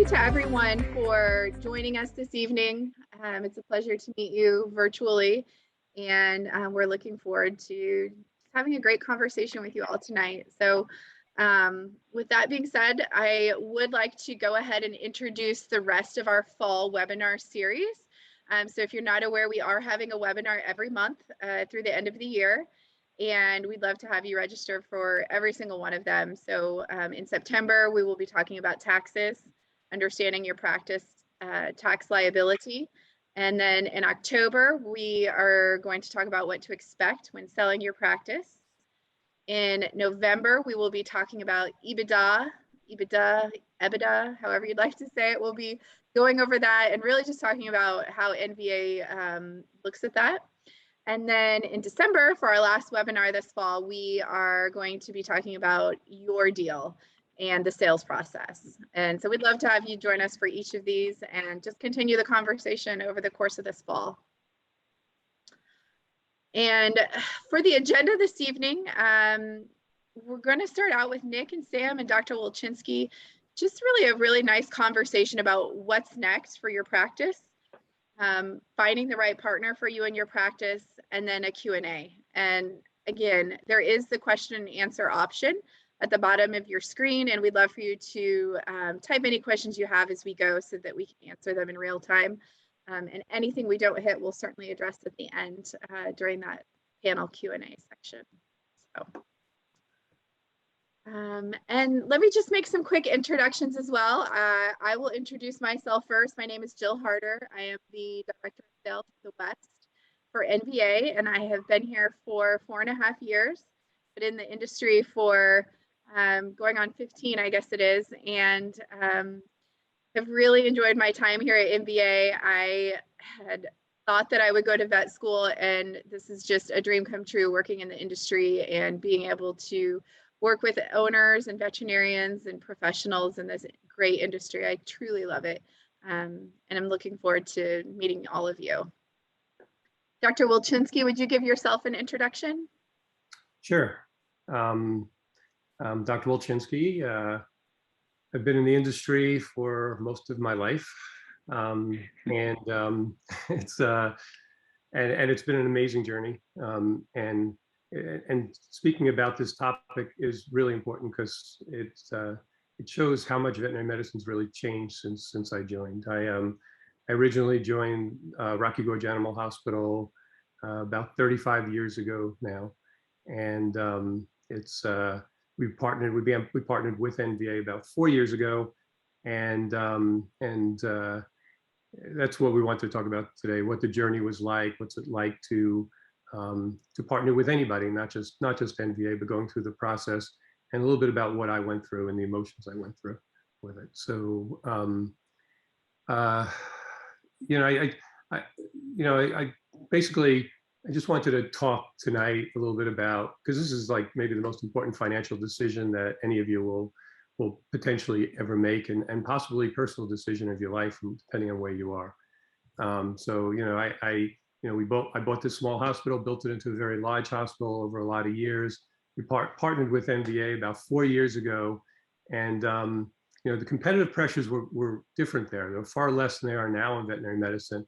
to everyone for joining us this evening. It's a pleasure to meet you virtually, and we're looking forward to having a great conversation with you all tonight. So with that being said, I would like to go ahead and introduce the rest of our fall webinar series. So if you're not aware, we are having a webinar every month through the end of the year. And we'd love to have you register for every single one of them. So in September, we will be talking about taxes, understanding your practice tax liability. And then in October, we are going to talk about what to expect when selling your practice. In November, we will be talking about EBITDA, however you'd like to say it. We'll be going over that and really just talking about how NVA looks at that. And then in December, for our last webinar this fall, we are going to be talking about your deal and the sales process. And so we'd love to have you join us for each of these and just continue the conversation over the course of this fall. And for the agenda this evening, we're going to start out with Nick and Sam and Dr. Wolchinski, just really a really nice conversation about what's next for your practice. Finding the right partner for you and your practice, and then a Q&A. And again, there is the question and answer option at the bottom of your screen, and we'd love for you to type any questions you have as we go so that we can answer them in real time. And anything we don't hit, we'll certainly address at the end during that panel Q&A section. So. And let me just make some quick introductions as well. I will introduce myself first. My name is Jill Harder. I am the Director of Sales for the West for NVA, and I have been here for 4.5 years, but in the industry for going on 15, I guess it is, and have really enjoyed my time here at NVA. I had thought that I would go to vet school, and this is just a dream come true, working in the industry and being able to work with owners and veterinarians and professionals in this great industry. I truly love it. And I'm looking forward to meeting all of you. Dr. Wolchinski, would you give yourself an introduction? Sure. I'm Dr. Wolchinski. I've been in the industry for most of my life. It's been an amazing journey. And speaking about this topic is really important because it shows how much veterinary medicine's really changed since I joined. I originally joined Rocky Gorge Animal Hospital about 35 years ago now, and we partnered with NVA about 4 years ago, and that's what we want to talk about today. What the journey was like, what's it like to partner with anybody, not just NVA, but going through the process, and a little bit about what I went through and the emotions I went through with it. So, I just wanted to talk tonight a little bit about, because this is like maybe the most important financial decision that any of you will potentially ever make, and possibly personal decision of your life, depending on where you are. I bought this small hospital, built it into a very large hospital over a lot of years. We partnered with NVA about 4 years ago, and the competitive pressures were different there. They were far less than they are now in veterinary medicine,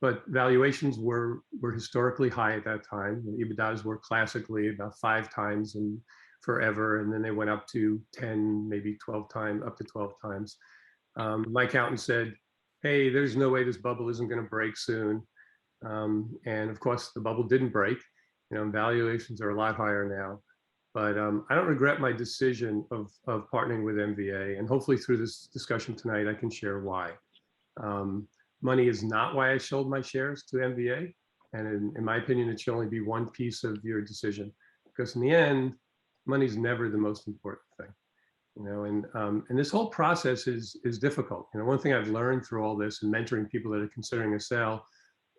but valuations were historically high at that time. The EBITDAs were classically about 5 times and forever, and then they went up to 10, maybe 12 times, up to 12 times. My accountant said, "Hey, there's no way this bubble isn't going to break soon." And of course, the bubble didn't break. Valuations are a lot higher now. But I don't regret my decision of partnering with NVA. And hopefully through this discussion tonight, I can share why. Money is not why I sold my shares to NVA. And in my opinion, it should only be one piece of your decision. Because in the end, money is never the most important thing. And this whole process is difficult. One thing I've learned through all this and mentoring people that are considering a sale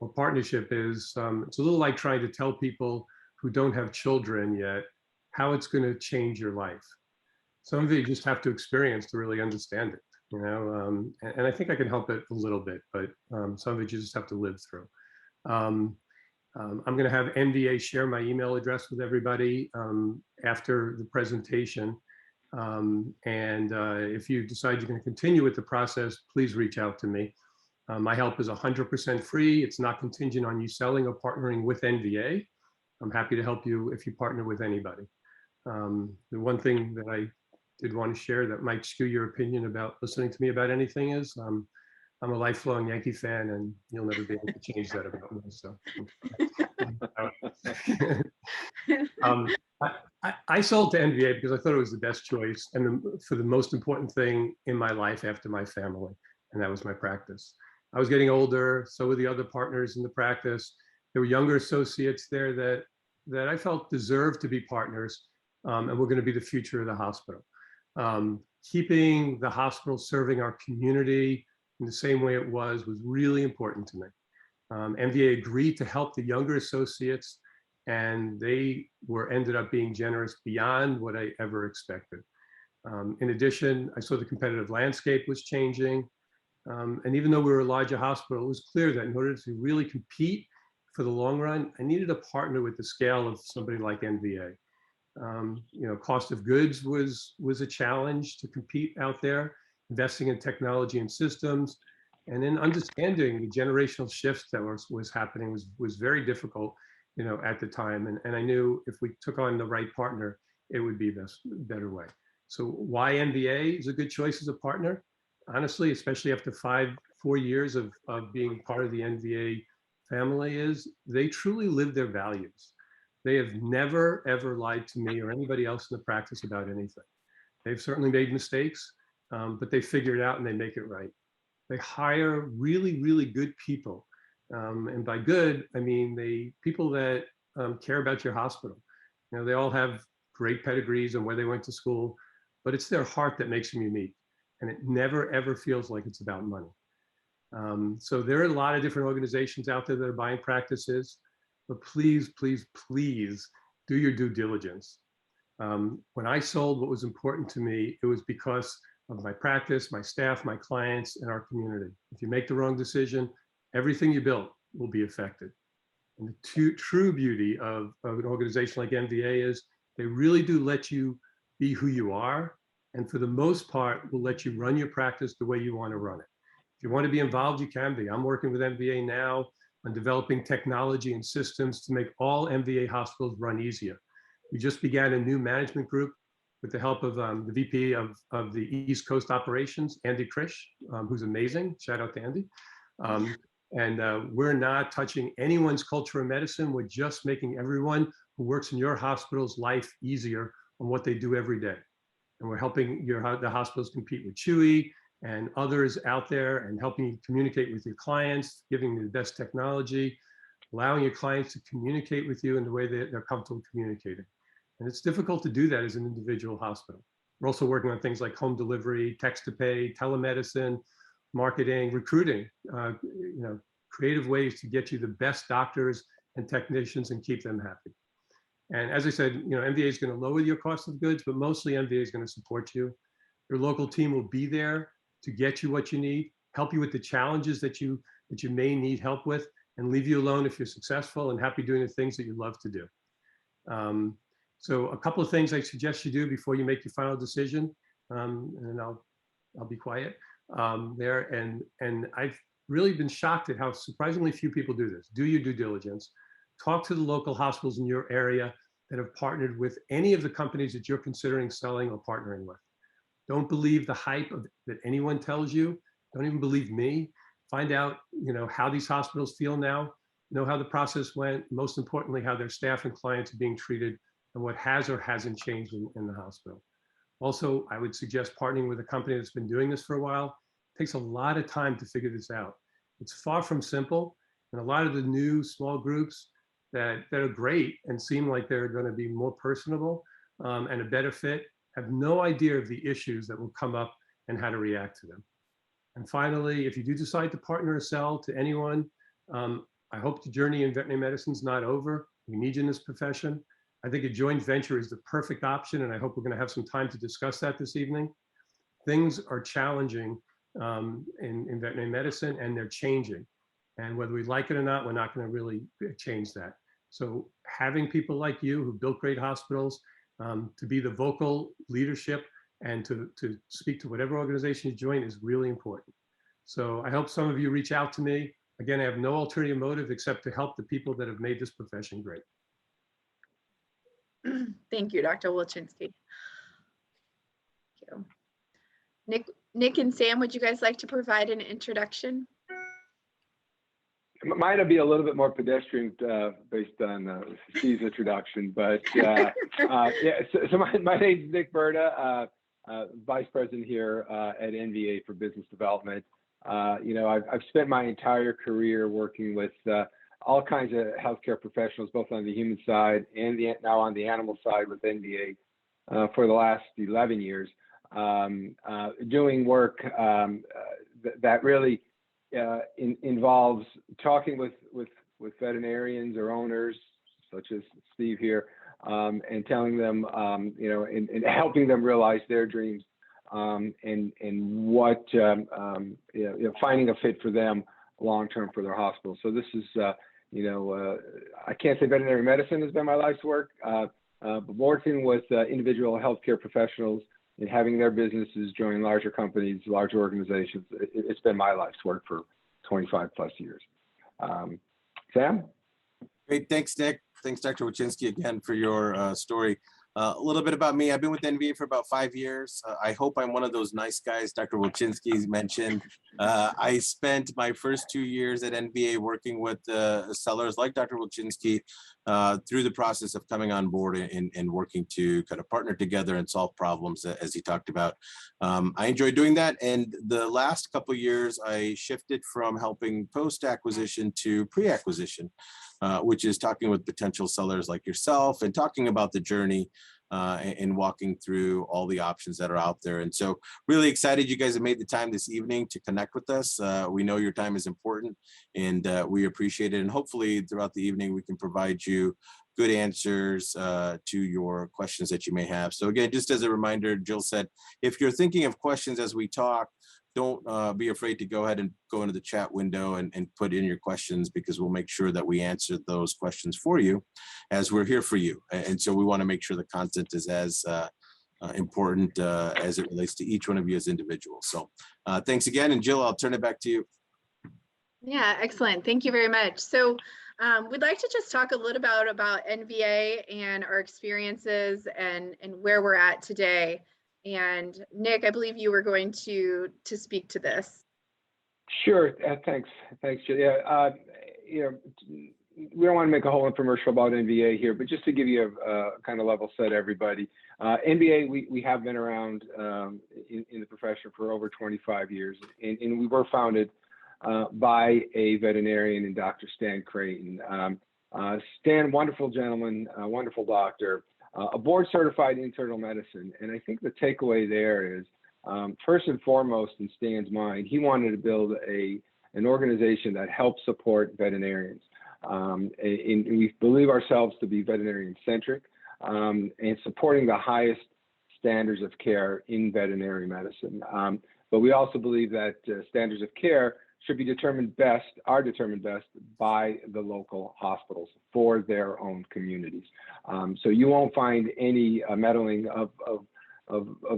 or partnership is it's a little like trying to tell people who don't have children yet how it's going to change your life. Some of you just have to experience to really understand it, and I think I can help it a little bit, but some of it you just have to live through. I'm going to have NVA share my email address with everybody after the presentation. If you decide you're going to continue with the process, please reach out to me. My help is 100% free. It's not contingent on you selling or partnering with NVA. I'm happy to help you if you partner with anybody. The one thing that I did want to share that might skew your opinion about listening to me about anything is I'm a lifelong Yankee fan, and you'll never be able to change that about me. So, um, I sold to NVA because I thought it was the best choice and for the most important thing in my life after my family, and that was my practice. I was getting older, so were the other partners in the practice. There were younger associates there that I felt deserved to be partners, and were going to be the future of the hospital. Keeping the hospital serving our community in the same way it was really important to me. MVA agreed to help the younger associates, and they ended up being generous beyond what I ever expected. In addition, I saw the competitive landscape was changing. And even though we were a larger hospital, it was clear that in order to really compete for the long run, I needed a partner with the scale of somebody like NVA. Cost of goods was a challenge to compete out there, investing in technology and systems, and then understanding the generational shifts that was happening was very difficult, at the time. And I knew if we took on the right partner, it would be this better way. So why NVA is a good choice as a partner? Honestly, especially after 4 years of being part of the NVA family, is they truly live their values. They have never, ever lied to me or anybody else in the practice about anything. They've certainly made mistakes, but they figure it out and they make it right. They hire really, really good people. And by good, I mean people that care about your hospital. They all have great pedigrees and where they went to school, but it's their heart that makes them unique. And it never, ever feels like it's about money. So there are a lot of different organizations out there that are buying practices, but please, please, please do your due diligence. When I sold, what was important to me, it was because of my practice, my staff, my clients, and our community. If you make the wrong decision, everything you built will be affected. And the true beauty of an organization like NVA is they really do let you be who you are. And for the most part, will let you run your practice the way you want to run it. If you want to be involved, you can be. I'm working with NVA now on developing technology and systems to make all NVA hospitals run easier. We just began a new management group with the help of the VP of the East Coast operations, Andy Krish, who's amazing. Shout out to Andy. We're not touching anyone's culture of medicine. We're just making everyone who works in your hospital's life easier on what they do every day. And we're helping the hospitals compete with Chewy and others out there, and helping you communicate with your clients, giving you the best technology, allowing your clients to communicate with you in the way that they're comfortable communicating. And it's difficult to do that as an individual hospital. We're also working on things like home delivery, text to pay, telemedicine, marketing, recruiting, creative ways to get you the best doctors and technicians and keep them happy. And as I said, NVA is going to lower your cost of goods, but mostly NVA is going to support you. Your local team will be there to get you what you need, help you with the challenges that you may need help with, and leave you alone if you're successful and happy doing the things that you love to do. So a couple of things I suggest you do before you make your final decision, and I'll be quiet there. And I've really been shocked at how surprisingly few people do this. Do your due diligence. Talk to the local hospitals in your area that have partnered with any of the companies that you're considering selling or partnering with. Don't believe the hype that anyone tells you. Don't even believe me. Find out, how these hospitals feel now, know how the process went, most importantly, how their staff and clients are being treated, and what has or hasn't changed in the hospital. Also, I would suggest partnering with a company that's been doing this for a while. It takes a lot of time to figure this out. It's far from simple, and a lot of the new small groups that are great and seem like they're going to be more personable and a better fit have no idea of the issues that will come up and how to react to them. And finally, if you do decide to partner or sell to anyone, I hope the journey in veterinary medicine is not over. We need you in this profession. I think a joint venture is the perfect option, and I hope we're going to have some time to discuss that this evening. Things are challenging in veterinary medicine, and they're changing. And whether we like it or not, we're not going to really change that. So having people like you who built great hospitals to be the vocal leadership and to speak to whatever organization you join is really important. So I hope some of you reach out to me. Again, I have no ulterior motive except to help the people that have made this profession great. Thank you, Dr. Wilczynski. Thank you. Nick and Sam, would you guys like to provide an introduction? Mine will be a little bit more pedestrian based on Steve's introduction, but yeah. So my name is Nick Berta, Vice President here at NVA for Business Development. I've spent my entire career working with all kinds of healthcare professionals, both on the human side and now on the animal side with NVA for the last 11 years, doing work that really involves talking with veterinarians or owners, such as Steve here, and telling them, and helping them realize their dreams, and what, finding a fit for them long term for their hospital. So this is, I can't say veterinary medicine has been my life's work, but working with individual healthcare professionals and having their businesses join larger companies, larger organizations, it's been my life's work for 25 plus years. Sam? Great, thanks, Nick. Thanks, Dr. Wilczynski, again for your story. A little bit about me. I've been with NVA for about 5 years. I hope I'm one of those nice guys Dr. Wilczynski mentioned. I spent my first 2 years at NVA working with sellers like Dr. Wilczynski through the process of coming on board and working to kind of partner together and solve problems, as he talked about. I enjoy doing that. And the last couple of years, I shifted from helping post-acquisition to pre-acquisition, which is talking with potential sellers like yourself and talking about the journey and walking through all the options that are out there. And so really excited you guys have made the time this evening to connect with us. We know your time is important and we appreciate it. And hopefully throughout the evening, we can provide you good answers to your questions that you may have. So again, just as a reminder, Jill said, if you're thinking of questions as we talk, don't be afraid to go ahead and go into the chat window and put in your questions, because we'll make sure that we answer those questions for you as we're here for you. And so we want to make sure the content is as important as it relates to each one of you as individuals. So thanks again. And Jill, I'll turn it back to you. Yeah, excellent. Thank you very much. So we'd like to just talk a little bit about NVA and our experiences and where we're at today. And Nick, I believe you were going to speak to this. Sure. Thanks, Jill. Yeah, we don't want to make a whole infomercial about NVA here, but just to give you a kind of level set, everybody. NVA, we have been around in the profession for over 25 years, and we were founded by a veterinarian and Dr. Stan Creighton. Stan, wonderful gentleman, wonderful doctor. A board certified internal medicine. And I think the takeaway there is, first and foremost, in Stan's mind, he wanted to build an organization that helps support veterinarians. And we believe ourselves to be veterinarian centric and supporting the highest standards of care in veterinary medicine. But we also believe that standards of care should be determined best by the local hospitals for their own communities. So you won't find any meddling of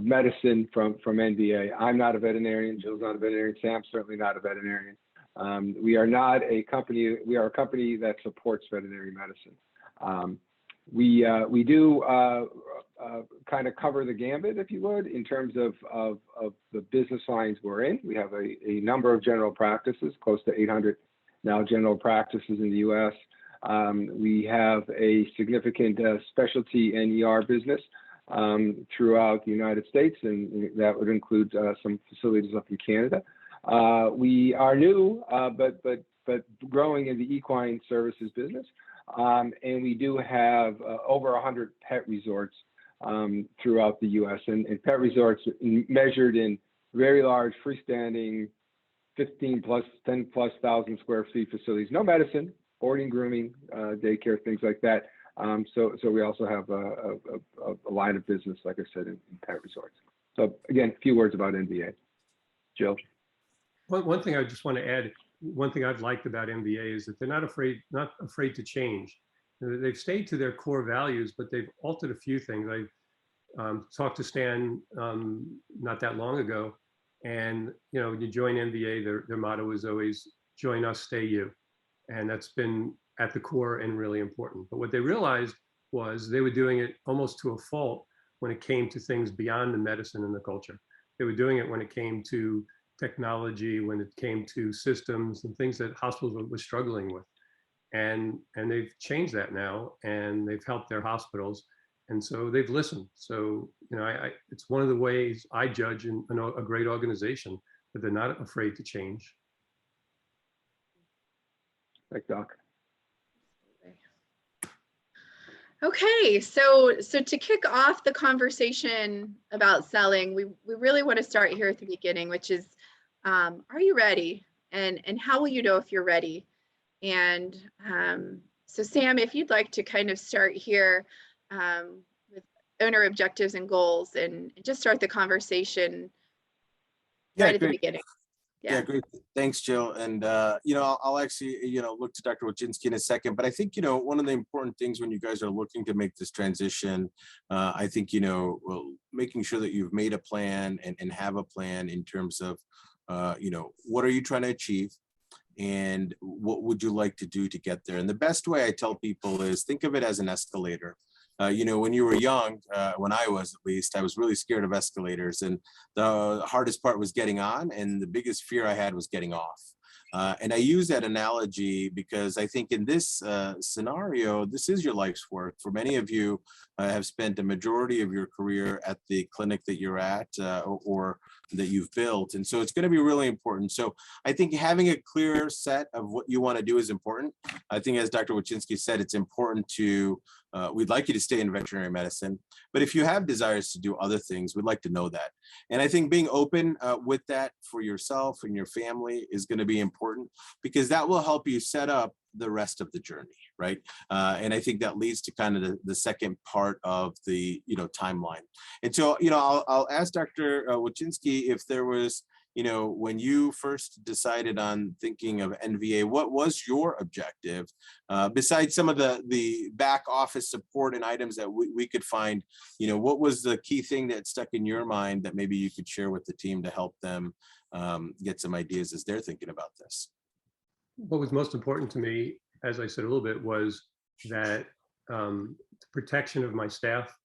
medicine from NVA. I'm not a veterinarian. Jill's not a veterinarian. Sam's certainly not a veterinarian. We are not a company. We are a company that supports veterinary medicine. We do kind of cover the gambit, if you would, in terms of the business lines we're in. We have a number of general practices, close to 800 now general practices in the U.S. We have a significant specialty and ER business throughout the United States, and that would include some facilities up in Canada. We are new, but growing in the equine services business. And we do have over 100 pet resorts throughout the U.S. And pet resorts measured in very large freestanding 10 plus thousand square feet facilities. No medicine, boarding, grooming, daycare, things like that. So we also have a line of business, like I said, in pet resorts. So again, a few words about NVA. Jill? One thing I just want to add, one thing I've liked about NVA is that they're not afraid to change. They've stayed to their core values, but they've altered a few things. talked to Stan not that long ago, and you join NVA, their motto is always join us, stay you, and that's been at the core and really important. But what they realized was they were doing it almost to a fault when it came to things beyond the medicine and the culture. They were doing it when it came to technology, when it came to systems and things that hospitals were struggling with. And they've changed that now, and they've helped their hospitals. And so they've listened. So, it's one of the ways I judge a great organization, that they're not afraid to change. Thanks, Doc. Okay, so to kick off the conversation about selling, we really want to start here at the beginning, which is, are you ready? And how will you know if you're ready? And so Sam, if you'd like to kind of start here with owner objectives and goals, and just start the conversation right at the beginning. Yeah, great. Thanks, Jill. And, I'll actually, look to Dr. Wojcinski in a second. But I think, one of the important things when you guys are looking to make this transition, I think, making sure that you've made a plan and have a plan in terms of, what are you trying to achieve? And what would you like to do to get there? And the best way I tell people is think of it as an escalator. When you were young, when I was at least, I was really scared of escalators, and the hardest part was getting on, and the biggest fear I had was getting off. And I use that analogy because I think in this scenario, this is your life's work. For many of you have spent a majority of your career at the clinic that you're at or that you've built. And so it's going to be really important. So I think having a clear set of what you want to do is important. I think as Dr. Wojcinski said, it's important to, we'd like you to stay in veterinary medicine, but if you have desires to do other things, we'd like to know that. And I think being open with that for yourself and your family is going to be important, because that will help you set up the rest of the journey, right? And I think that leads to kind of the second part of the timeline. And so I'll ask Dr. Wojcinski if there was, when you first decided on thinking of NVA, what was your objective besides some of the back office support and items that we could find? What was the key thing that stuck in your mind that maybe you could share with the team to help them get some ideas as they're thinking about this? What was most important to me, as I said a little bit, was that protection of my staff,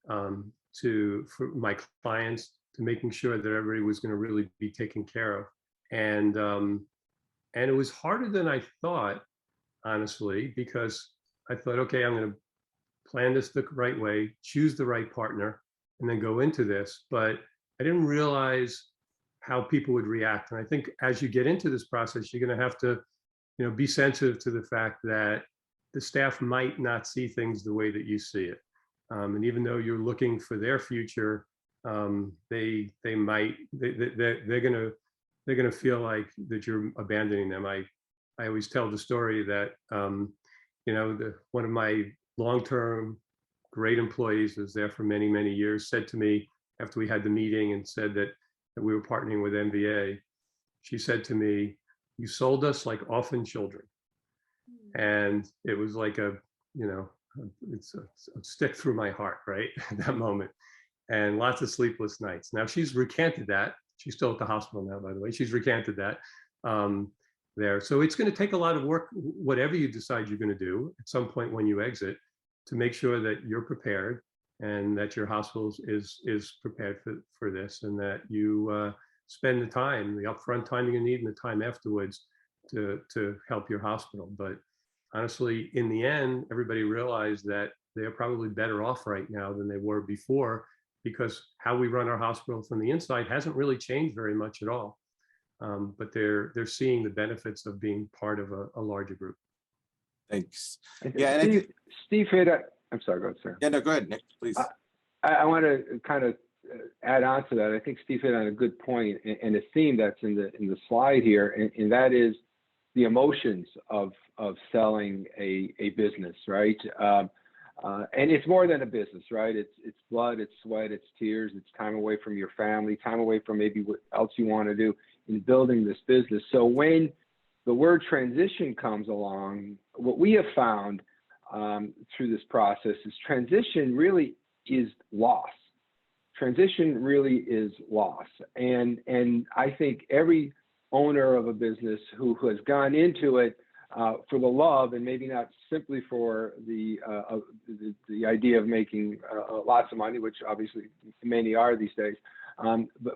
for my clients, to making sure that everybody was going to really be taken care of. And it was harder than I thought, honestly, because I thought, okay, I'm going to plan this the right way, choose the right partner, and then go into this. But I didn't realize how people would react. And I think as you get into this process, you're going to have to be sensitive to the fact that the staff might not see things the way that you see it. And even though you're looking for their future, they're gonna feel like that you're abandoning them. I always tell the story that one of my long-term great employees was there for many, many years, said to me after we had the meeting and said that we were partnering with NVA, she said to me, "You sold us like orphan children." And it was like it's a stick through my heart, right? At that moment. And lots of sleepless nights. Now she's recanted that. She's still at the hospital now, by the way. She's recanted that there. So it's going to take a lot of work, whatever you decide you're going to do at some point when you exit, to make sure that you're prepared and that your hospital is prepared for this, and that you spend the time, the upfront time you need and the time afterwards to help your hospital. But honestly, in the end, everybody realized that they're probably better off right now than they were before, because how we run our hospital from the inside hasn't really changed very much at all. But they're seeing the benefits of being part of a larger group. Thanks. Yeah, and Steve hit. I'm sorry, go ahead, sir. Yeah, no, go ahead, Nick, please. I want to kind of add on to that. I think Steve hit on a good point and a theme that's in the slide here, and that is the emotions of selling a business, right? And it's more than a business, right? It's blood, it's sweat, it's tears, it's time away from your family, time away from maybe what else you want to do in building this business. So when the word transition comes along, what we have found through this process is transition really is loss. transition really is loss. And I think every owner of a business who has gone into it for the love, and maybe not simply for the idea of making lots of money, which obviously many are these days,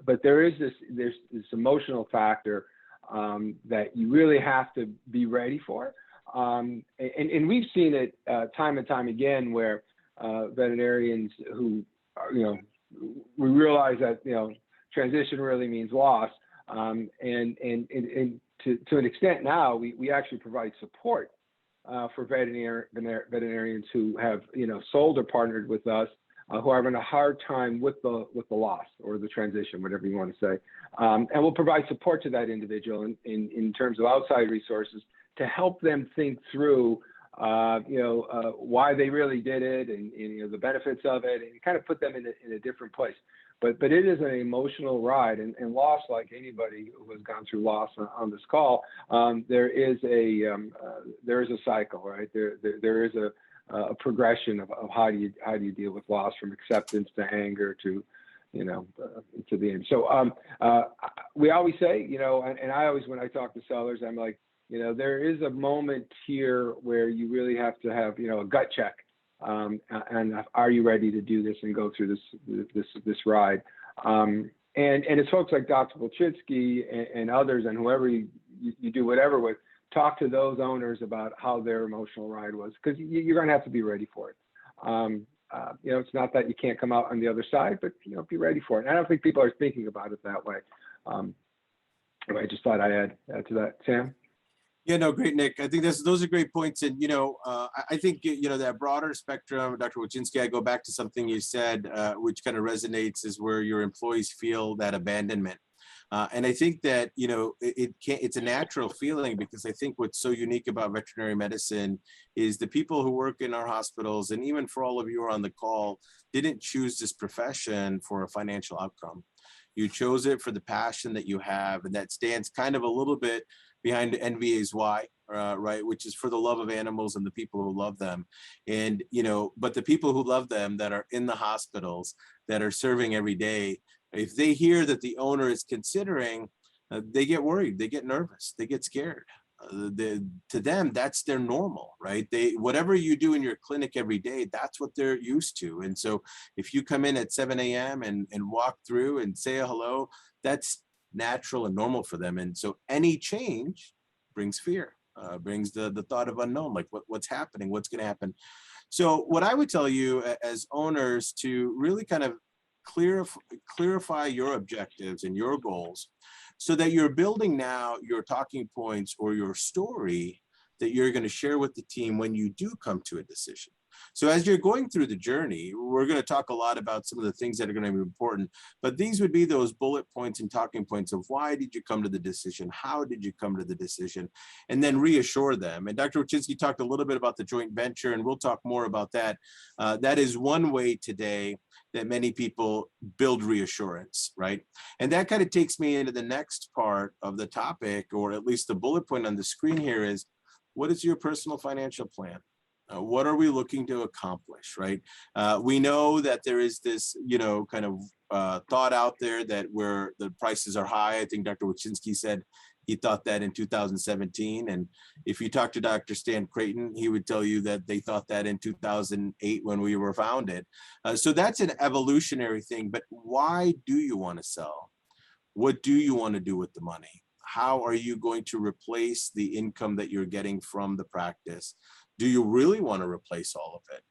but there is this emotional factor that you really have to be ready for. And we've seen it time and time again where veterinarians who are, we realize that, transition really means loss. And to an extent now, we actually provide support for veterinarians who have, sold or partnered with us, who are having a hard time with the loss or the transition, whatever you want to say. And we'll provide support to that individual in terms of outside resources to help them think through, why they really did it and the benefits of it, and kind of put them in a different place. But it is an emotional ride, and loss, like anybody who has gone through loss on this call, there is a cycle, right? There is a progression of how do you deal with loss, from acceptance to anger to to the end. So we always say, and I always, when I talk to sellers, I'm like, there is a moment here where you really have to have a gut check. And are you ready to do this and go through this ride? And it's folks like Dr. Wilczynski and others, and whoever you do whatever with, talk to those owners about how their emotional ride was, because you're going to have to be ready for it. It's not that you can't come out on the other side, but be ready for it. And I don't think people are thinking about it that way. I just thought I'd add to that. Sam? Yeah, no, great, Nick. I think those are great points. And, I think, that broader spectrum, Dr. Wilczynski, I go back to something you said, which kind of resonates, is where your employees feel that abandonment. And I think that, it's a natural feeling, because I think what's so unique about veterinary medicine is the people who work in our hospitals, and even for all of you who are on the call, didn't choose this profession for a financial outcome. You chose it for the passion that you have, and that stands kind of a little bit behind NVA's why, right, which is for the love of animals and the people who love them. And, but the people who love them, that are in the hospitals, that are serving every day, if they hear that the owner is considering, they get worried, they get nervous, they get scared. To them, that's their normal, right? Whatever you do in your clinic every day, that's what they're used to. And so if you come in at 7 a.m. and walk through and say a hello, that's natural and normal for them. And so any change brings fear, brings the thought of unknown, like what's happening, what's going to happen. So what I would tell you as owners, to really kind of clarify your objectives and your goals, so that you're building now your talking points or your story that you're going to share with the team when you do come to a decision. So as you're going through the journey, we're going to talk a lot about some of the things that are going to be important, but these would be those bullet points and talking points of why did you come to the decision? How did you come to the decision? And then reassure them. And Dr. Wilczynski talked a little bit about the joint venture, and we'll talk more about that. That is one way today that many people build reassurance, right? And that kind of takes me into the next part of the topic, or at least the bullet point on the screen here is, what is your personal financial plan? What are we looking to accomplish, right? We know that there is this, kind of thought out there that where the prices are high. I think Dr. Wilczynski said he thought that in 2017. And if you talk to Dr. Stan Creighton, he would tell you that they thought that in 2008 when we were founded. So that's an evolutionary thing. But why do you want to sell? What do you want to do with the money? How are you going to replace the income that you're getting from the practice? Do you really want to replace all of it?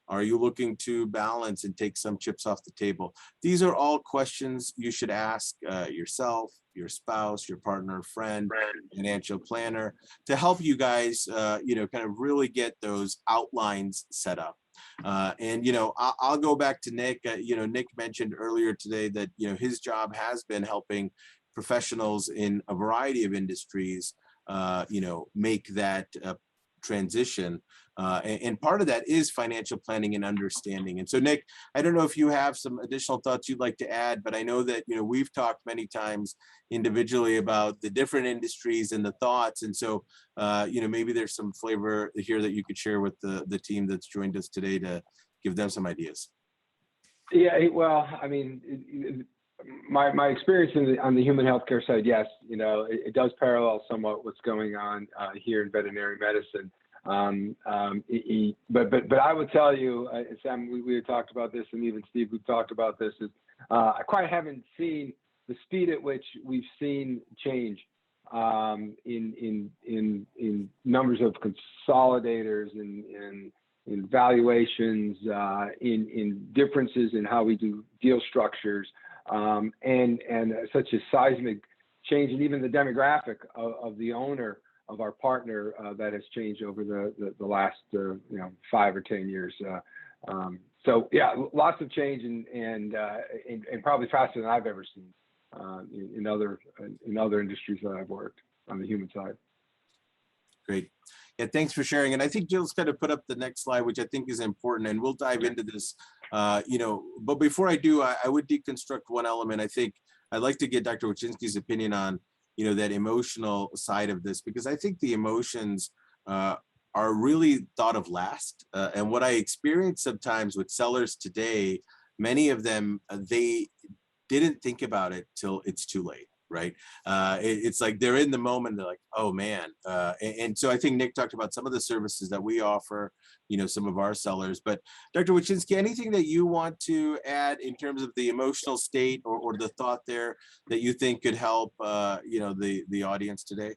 Are you looking to balance and take some chips off the table? These are all questions you should ask yourself, your spouse, your partner, friend, financial planner, to help you guys, kind of really get those outlines set up. And, I'll go back to Nick. Nick mentioned earlier today that, his job has been helping professionals in a variety of industries, make that transition. And part of that is financial planning and understanding. And so, Nick, I don't know if you have some additional thoughts you'd like to add, but I know that, we've talked many times individually about the different industries and the thoughts. And so, maybe there's some flavor here that you could share with the team that's joined us today to give them some ideas. Yeah, well, I mean, my experience on the human healthcare side, yes, it does parallel somewhat what's going on here in veterinary medicine. But I would tell you, Sam, we had talked about this, and even Steve, we've talked about this. Is I quite haven't seen the speed at which we've seen change in numbers of consolidators and in valuations, in differences in how we do deal structures, and such a seismic change, and even the demographic of the owner of our partner that has changed over the last 5 or 10 years. So yeah, lots of change, and probably faster than I've ever seen in other industries that I've worked on the human side. Great. Yeah, thanks for sharing. And I think Jill's kind of put up the next slide, which I think is important, and we'll dive into this. But before I do, I would deconstruct one element. I think I'd like to get Dr. Wachinski's opinion on, that emotional side of this, because I think the emotions are really thought of last. And what I experience sometimes with sellers today, many of them, they didn't think about it till it's too late. Right. It's like they're in the moment. They're like, oh, man. And so I think Nick talked about some of the services that we offer, some of our sellers. But Dr. Wachinski, anything that you want to add in terms of the emotional state or the thought there that you think could help, the audience today?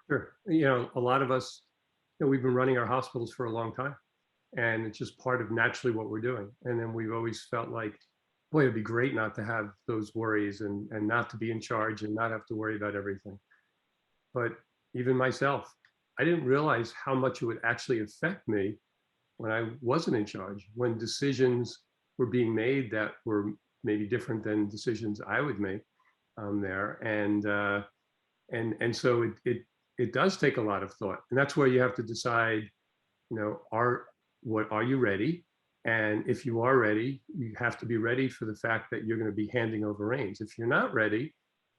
Sure. A lot of us, we've been running our hospitals for a long time, and it's just part of naturally what we're doing. And then we've always felt like, boy, it'd be great not to have those worries and not to be in charge and not have to worry about everything. But even myself, I didn't realize how much it would actually affect me when I wasn't in charge, when decisions were being made that were maybe different than decisions I would make there. And so it does take a lot of thought. And that's where you have to decide, are you ready? And if you are ready, you have to be ready for the fact that you're going to be handing over reins. If you're not ready,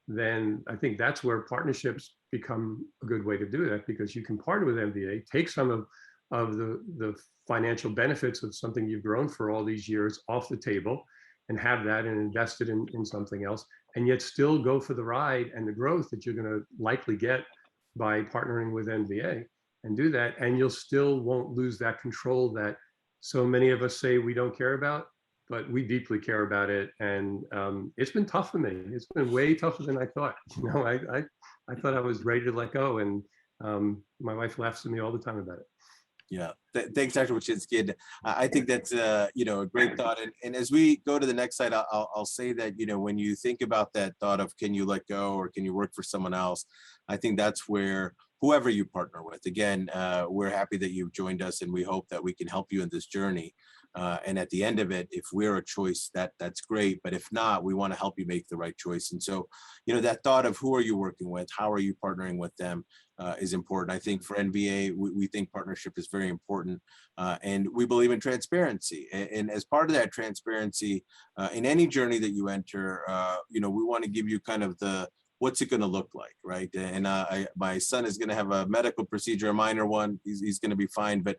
then I think that's where partnerships become a good way to do that, because you can partner with MVA, take some of the financial benefits of something you've grown for all these years off the table and have that and invest it in something else, and yet still go for the ride and the growth that you're going to likely get by partnering with MVA and do that. And you'll still won't lose that control that so many of us say we don't care about, but we deeply care about it. And it's been tough for me. It's been way tougher than I thought. I thought I was ready to let go, and my wife laughs at me all the time about it. Yeah, thanks, Dr. Wachinski. And I think that's a great thought. And as we go to the next slide, I'll say that when you think about that thought of can you let go or can you work for someone else, I think that's where whoever you partner with, again, we're happy that you've joined us, and we hope that we can help you in this journey. And at the end of it, if we're a choice, that's great. But if not, we want to help you make the right choice. And so, that thought of who are you working with, how are you partnering with them is important. I think for NVA, we think partnership is very important. And we believe in transparency. And as part of that transparency, in any journey that you enter, we want to give you kind of what's it going to look like, right? And my son is going to have a medical procedure, a minor one. He's going to be fine. But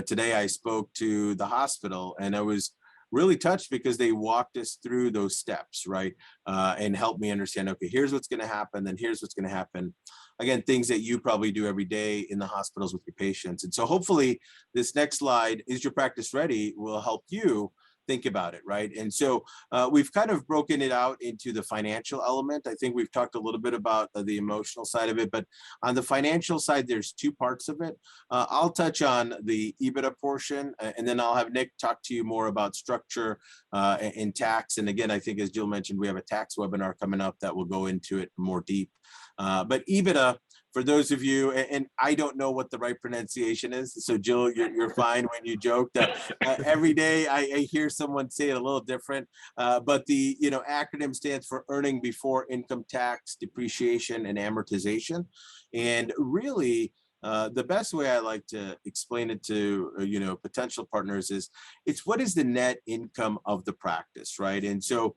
today I spoke to the hospital, and I was really touched because they walked us through those steps, right? And helped me understand, okay, here's what's going to happen, then here's what's going to happen. Again, things that you probably do every day in the hospitals with your patients. And so hopefully this next slide, is your practice ready, will help you think about it, right? And so we've kind of broken it out into the financial element. I think we've talked a little bit about the emotional side of it, but on the financial side, there's two parts of it. I'll touch on the EBITDA portion, and then I'll have Nick talk to you more about structure and tax. And again, I think as Jill mentioned, we have a tax webinar coming up that will go into it more deep. But EBITDA, for those of you, and I don't know what the right pronunciation is, so Jill, you're fine when you joke. Every day I hear someone say it a little different, but the acronym stands for Earning Before Income Tax, Depreciation, and Amortization. And really, the best way I like to explain it to potential partners is it's what is the net income of the practice, right? And so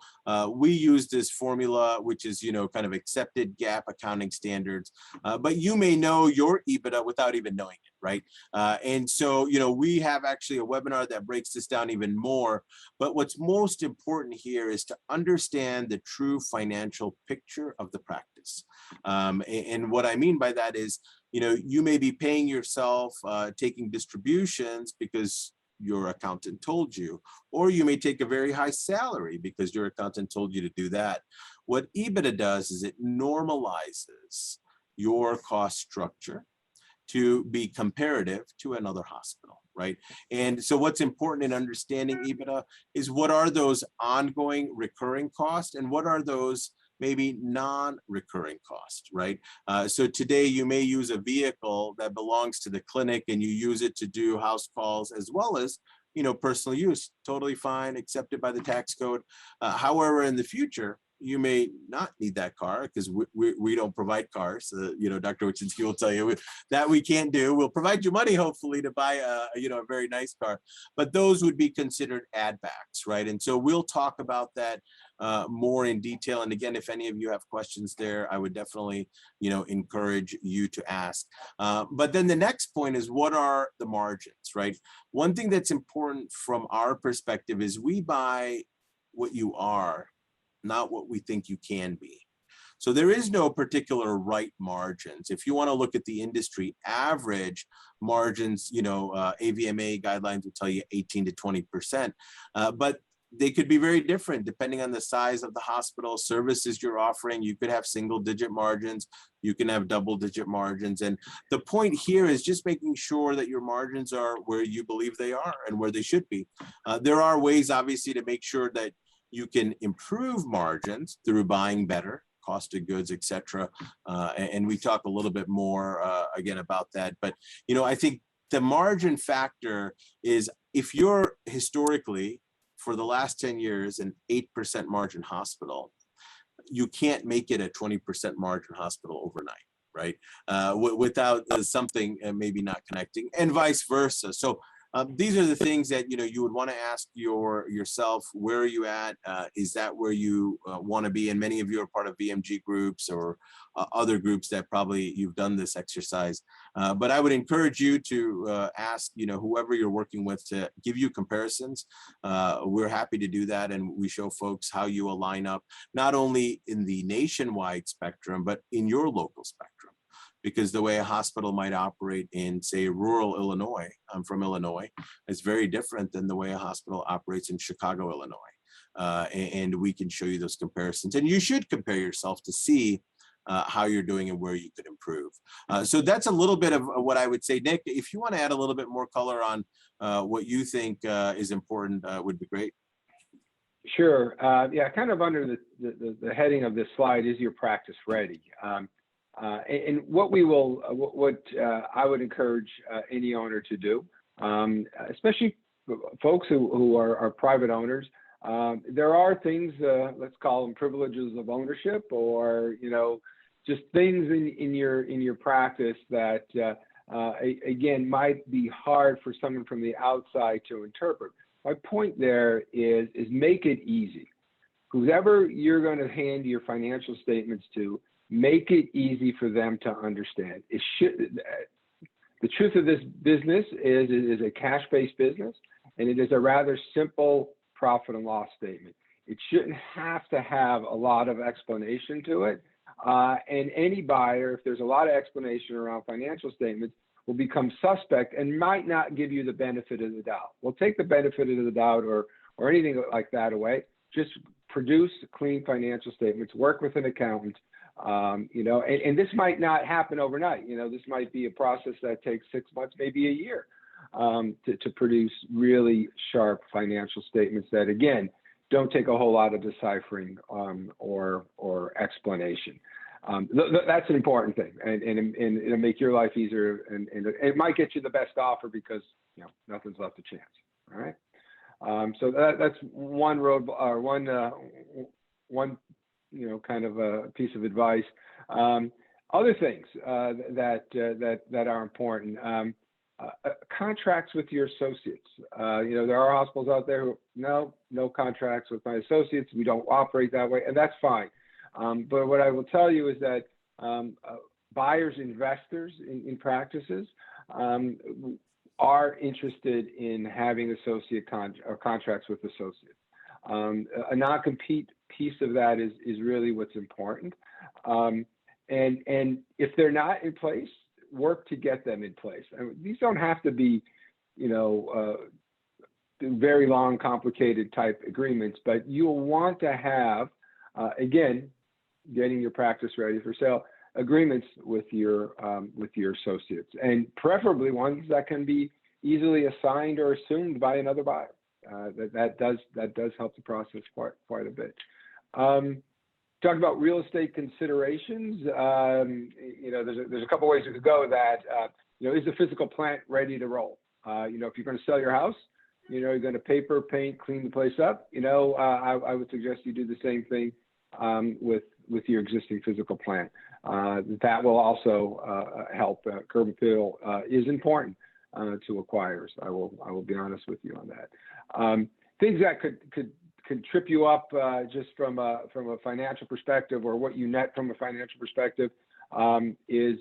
we use this formula, which is kind of accepted GAAP accounting standards, but you may know your EBITDA without even knowing it, right? And so we have actually a webinar that breaks this down even more. But what's most important here is to understand the true financial picture of the practice. And what I mean by that is, you may be paying yourself, taking distributions because your accountant told you, or you may take a very high salary because your accountant told you to do that. What EBITDA does is it normalizes your cost structure to be comparative to another hospital, right? And so what's important in understanding EBITDA is what are those ongoing recurring costs and what are those maybe non-recurring costs, right? So today you may use a vehicle that belongs to the clinic and you use it to do house calls as well as personal use, totally fine, accepted by the tax code. However, in the future, you may not need that car because we don't provide cars. Dr. Wojcinski will tell you that we can't do. We'll provide you money, hopefully, to buy a very nice car, but those would be considered add backs, right? And so we'll talk about that more in detail. And again, if any of you have questions there, I would definitely, encourage you to ask. But then the next point is what are the margins, right? One thing that's important from our perspective is we buy what you are, not what we think you can be. So there is no particular right margins. If you want to look at the industry average margins, AVMA guidelines will tell you 18 to 20%, but they could be very different depending on the size of the hospital, services you're offering. You could have single digit margins, you can have double digit margins. And the point here is just making sure that your margins are where you believe they are and where they should be. There are ways obviously to make sure that you can improve margins through buying better, cost of goods, et cetera. And we talk a little bit more again about that. But, I think the margin factor is if you're historically, for the last 10 years, an 8% margin hospital, you can't make it a 20% margin hospital overnight, right? Without something maybe not connecting, and vice versa. So these are the things that you would want to ask yourself. Where are you at? Is that where you want to be? And many of you are part of VMG groups or other groups that probably you've done this exercise. But I would encourage you to ask whoever you're working with to give you comparisons. We're happy to do that, and we show folks how you align up not only in the nationwide spectrum but in your local spectrum. Because the way a hospital might operate in, say, rural Illinois, I'm from Illinois, is very different than the way a hospital operates in Chicago, Illinois. And we can show you those comparisons. And you should compare yourself to see how you're doing and where you could improve. So that's a little bit of what I would say. Nick, if you want to add a little bit more color on what you think is important, would be great. Sure. Yeah, kind of under the heading of this slide is your practice ready. And what I would encourage any owner to do, especially folks who are private owners, there are things, let's call them privileges of ownership, or just things in your practice that again might be hard for someone from the outside to interpret. My point there is make it easy. Whoever you're going to hand your financial statements to, make it easy for them to understand. The truth of this business is it is a cash-based business, and it is a rather simple profit and loss statement. It shouldn't have to have a lot of explanation to it. And any buyer, if there's a lot of explanation around financial statements, will become suspect and might not give you the benefit of the doubt. We'll take the benefit of the doubt or anything like that away. Just produce clean financial statements, work with an accountant. And this might not happen overnight. This might be a process that takes 6 months, maybe a year, to produce really sharp financial statements that, again, don't take a whole lot of deciphering or explanation. That's an important thing, and it'll make your life easier, and it might get you the best offer because nothing's left to chance. All right. So that's one road, or one kind of a piece of advice. Other things that are important. Contracts with your associates. There are hospitals out there who, no contracts with my associates. We don't operate that way, and that's fine. But what I will tell you is that buyers, investors in practices are interested in having associate contracts with associates. A non-compete piece of that is really what's important. And if they're not in place, work to get them in place. I mean, these don't have to be, very long, complicated type agreements, but you'll want to have, again, getting your practice ready for sale, agreements with your associates, and preferably ones that can be easily assigned or assumed by another buyer. That does help the process quite a bit. Talk about real estate considerations. There's a couple ways we could go. That is the physical plant ready to roll? If you're going to sell your house, you're going to paper, paint, clean the place up. I would suggest you do the same thing with your existing physical plant. That will also help. Curb appeal is important to acquirers. I will be honest with you on that. Things that could trip you up just from a financial perspective, or what you net from a financial perspective, is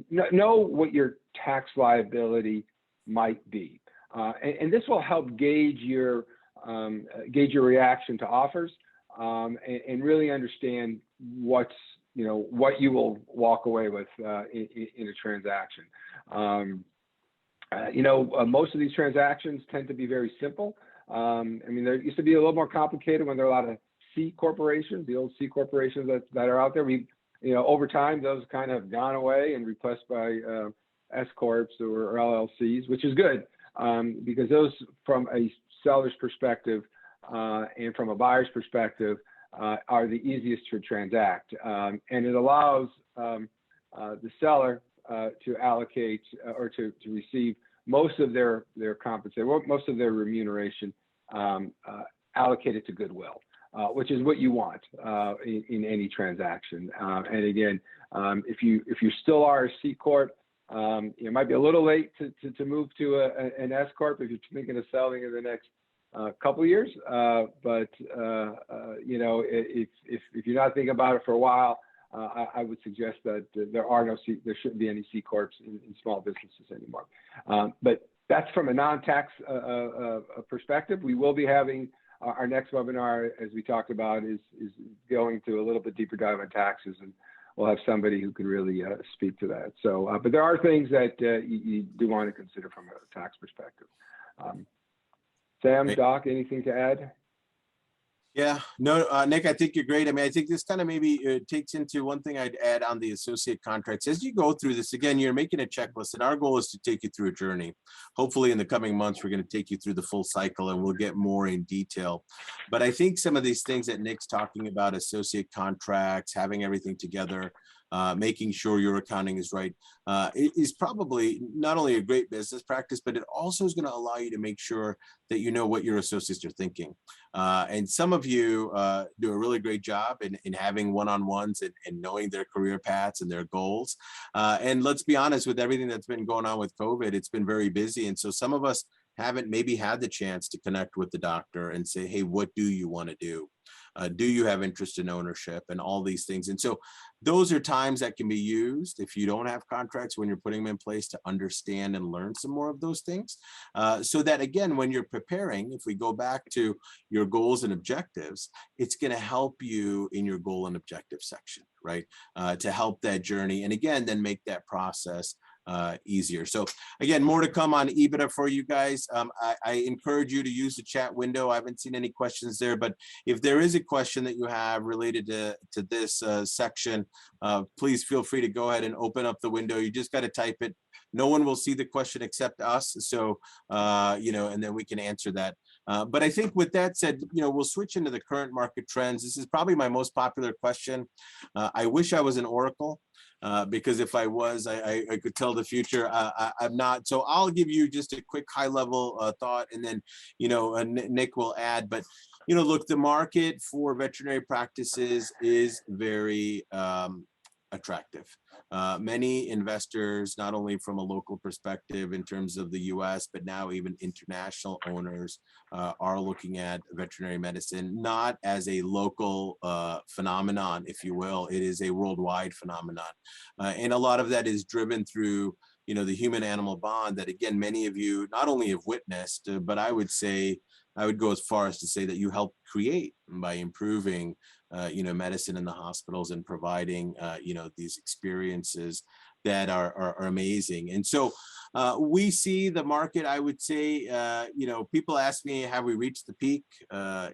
know what your tax liability might be, and this will help gauge your reaction to offers, and really understand what you will walk away with in a transaction. Most of these transactions tend to be very simple. There used to be a little more complicated when there are a lot of C corporations, the old C corporations that are out there. Over time, those kind of gone away and replaced by S corps or LLCs, which is good, because those, from a seller's perspective and from a buyer's perspective, are the easiest to transact, and it allows the seller to allocate or to receive most of their compensation, most of their remuneration allocated to goodwill, which is what you want in any transaction. And again, if you still are a C corp, it might be a little late to move to an S corp if you're thinking of selling in the next couple of years. But if you're not thinking about it for a while, I would suggest that there shouldn't be any C corps in small businesses anymore. But that's from a non-tax perspective. We will be having our next webinar, as we talked about, is going to a little bit deeper dive on taxes, and we'll have somebody who can really speak to that. So, but there are things that you do want to consider from a tax perspective. Sam, Doc, anything to add? Yeah, no, Nick, I think you're great. I think this kind of maybe takes into one thing I'd add on the associate contracts. As you go through this, again, you're making a checklist, and our goal is to take you through a journey. Hopefully in the coming months, we're going to take you through the full cycle, and we'll get more in detail. But I think some of these things that Nick's talking about, associate contracts, having everything together, making sure your accounting is right, is probably not only a great business practice, but it also is going to allow you to make sure that you know what your associates are thinking. And some of you do a really great job in having one-on-ones and knowing their career paths and their goals. And let's be honest, with everything that's been going on with COVID, it's been very busy. And so some of us haven't maybe had the chance to connect with the doctor and say, hey, what do you want to do? Do you have interest in ownership and all these things? And so those are times that can be used if you don't have contracts, when you're putting them in place, to understand and learn some more of those things. So that, again, when you're preparing, if we go back to your goals and objectives, it's going to help you in your goal and objective section, right? To help that journey. And again, then make that process easier. So again, more to come on EBITDA for you guys. I encourage you to use the chat window. I haven't seen any questions there, but if there is a question that you have related to this section, please feel free to go ahead and open up the window. You just got to type it. No one will see the question except us. So, and then we can answer that. But I think with that said, we'll switch into the current market trends. This is probably my most popular question. I wish I was an oracle. Because if I was, I could tell the future. I'm not. So I'll give you just a quick high level thought, and then, Nick will add. But, look, the market for veterinary practices is very attractive. Many investors, not only from a local perspective in terms of the US, but now even international owners are looking at veterinary medicine, not as a local phenomenon, if you will. It is a worldwide phenomenon. And a lot of that is driven through the human animal bond that, again, many of you not only have witnessed, but I would go as far as to say that you helped create by improving medicine in the hospitals and providing these experiences that are amazing. And so we see the market, I would say, people ask me, have we reached the peak?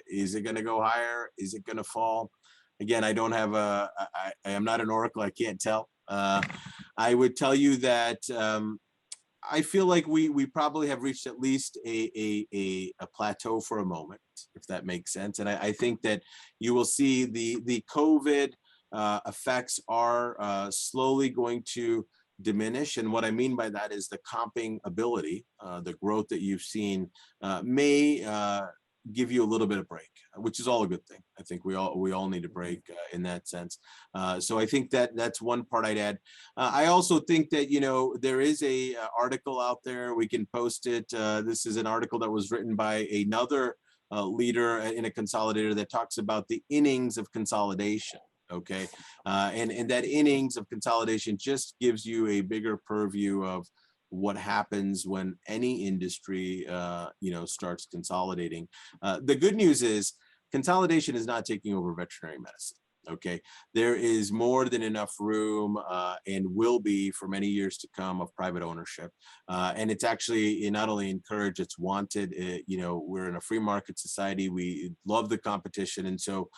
Is it going to go higher? Is it going to fall? Again, I don't have I am not an oracle. I can't tell. I would tell you that I feel like we probably have reached at least a plateau for a moment, if that makes sense. And I think that you will see the COVID effects are slowly going to diminish. And what I mean by that is the comping ability, the growth that you've seen may give you a little bit of break, which is all a good thing. I think we all need a break in that sense. So I think that's one part I'd add. I also think that there is a article out there. We can post it. This is an article that was written by another leader in a consolidator that talks about the innings of consolidation. Okay, and that innings of consolidation just gives you a bigger purview of what happens when any industry starts consolidating. The good news is consolidation is not taking over veterinary medicine. Okay, there is more than enough room and will be for many years to come of private ownership, and it's actually not only encouraged, it's wanted. We're in a free market society. We love the competition, and so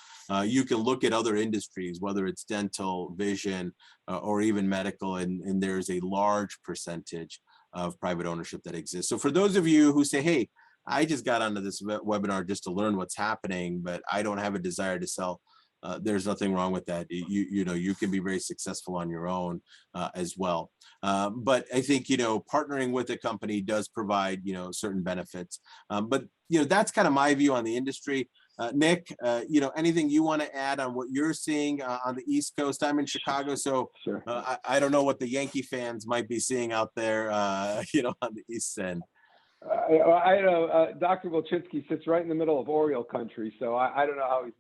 you can look at other industries, whether it's dental, vision, or even medical, and there's a large percentage of private ownership that exists. So for those of you who say, hey, I just got onto this webinar just to learn what's happening, but I don't have a desire to sell, there's nothing wrong with that. You can be very successful on your own as well. But I think, partnering with a company does provide, certain benefits. But, that's kind of my view on the industry. Nick, anything you want to add on what you're seeing on the East Coast? I'm in Chicago, so Sure. I don't know what the Yankee fans might be seeing out there, on the East End. I know Dr. Wilczynski sits right in the middle of Oriole country, so I don't know how he